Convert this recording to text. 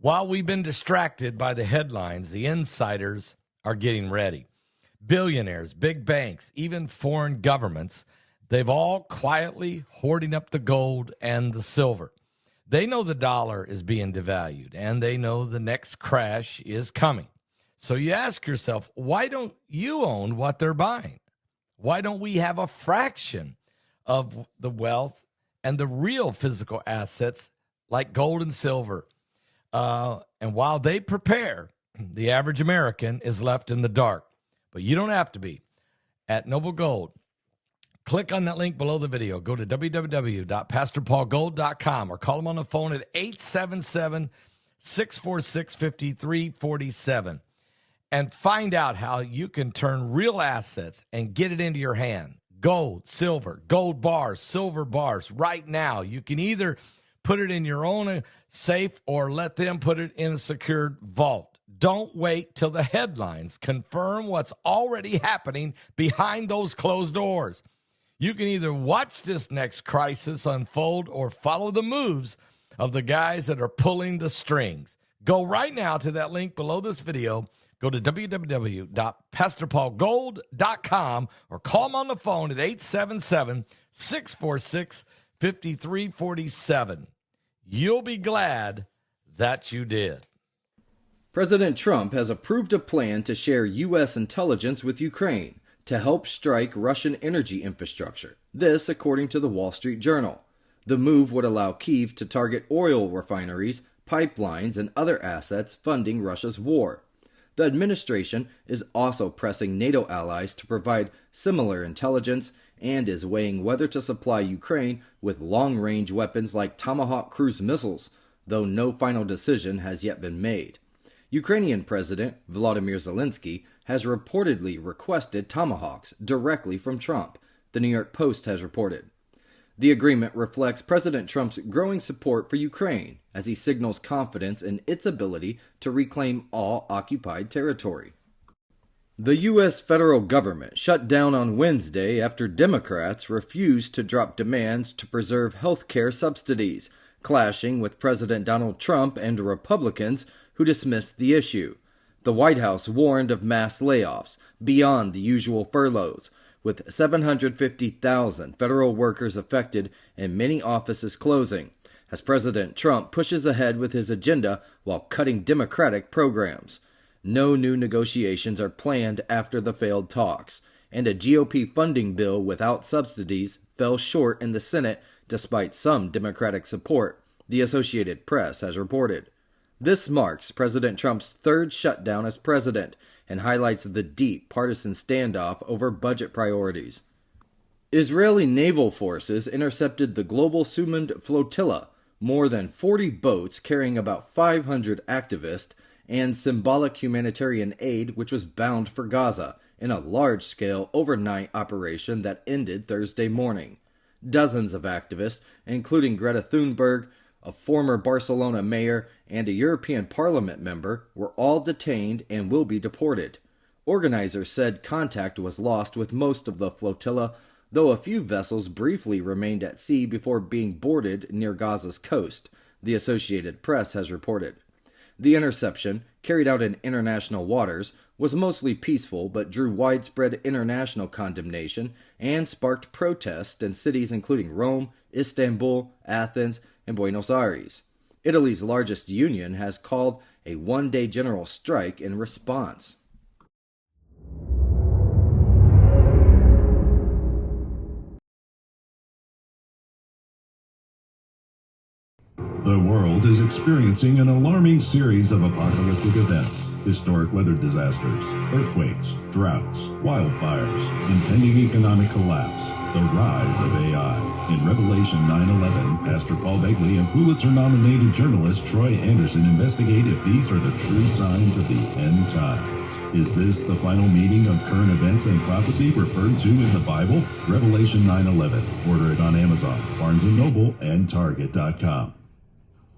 While we've been distracted by the headlines, the insiders are getting ready. Billionaires, big banks, even foreign governments, they've all quietly hoarding up the gold and the silver. They know the dollar is being devalued, and they know the next crash is coming. So you ask yourself, why don't you own what they're buying? Why don't we have a fraction of the wealth and the real physical assets like gold and silver? And while they prepare, the average American is left in the dark. But you don't have to be. At Noble Gold, click on that link below the video. Go to www.pastorpaulgold.com or call them on the phone at 877-646-5347 and find out how you can turn real assets and get it into your hand. Gold, silver, gold bars, silver bars. Right now, you can either put it in your own safe or let them put it in a secured vault. Don't wait till the headlines confirm what's already happening behind those closed doors. You can either watch this next crisis unfold or follow the moves of the guys that are pulling the strings. Go right now to that link below this video. Go to www.pastorpaulgold.com or call them on the phone at 877-646-5347. You'll be glad that you did. President Trump has approved a plan to share U.S. intelligence with Ukraine to help strike Russian energy infrastructure. This, according to the Wall Street Journal. The move would allow Kyiv to target oil refineries, pipelines, and other assets funding Russia's war. The administration is also pressing NATO allies to provide similar intelligence and is weighing whether to supply Ukraine with long-range weapons like Tomahawk cruise missiles, though no final decision has yet been made. Ukrainian President Volodymyr Zelensky has reportedly requested Tomahawks directly from Trump, the New York Post has reported. The agreement reflects President Trump's growing support for Ukraine as he signals confidence in its ability to reclaim all occupied territory. The U.S. federal government shut down on Wednesday after Democrats refused to drop demands to preserve health care subsidies, clashing with President Donald Trump and Republicans who dismissed the issue. The White House warned of mass layoffs beyond the usual furloughs, with 750,000 federal workers affected and many offices closing, as President Trump pushes ahead with his agenda while cutting Democratic programs. No new negotiations are planned after the failed talks, and a GOP funding bill without subsidies fell short in the Senate despite some Democratic support, the Associated Press has reported. This marks President Trump's third shutdown as president and highlights the deep partisan standoff over budget priorities. Israeli naval forces intercepted the global Sumud flotilla, more than 40 boats carrying about 500 activists and symbolic humanitarian aid which was bound for Gaza in a large-scale overnight operation that ended Thursday morning. Dozens of activists, including Greta Thunberg, a former Barcelona mayor, and a European Parliament member, were all detained and will be deported. Organizers said contact was lost with most of the flotilla, though a few vessels briefly remained at sea before being boarded near Gaza's coast, the Associated Press has reported. The interception, carried out in international waters, was mostly peaceful but drew widespread international condemnation and sparked protests in cities including Rome, Istanbul, Athens, and Buenos Aires. Italy's largest union has called a one-day general strike in response. The world is experiencing an alarming series of apocalyptic events. Historic weather disasters, earthquakes, droughts, wildfires, impending economic collapse, the rise of AI. In Revelation 9/11, Pastor Paul Begley and Pulitzer-nominated journalist Troy Anderson investigate if these are the true signs of the end times. Is this the final meeting of current events and prophecy referred to in the Bible? Revelation 9/11. Order it on Amazon, Barnes & Noble, and Target.com.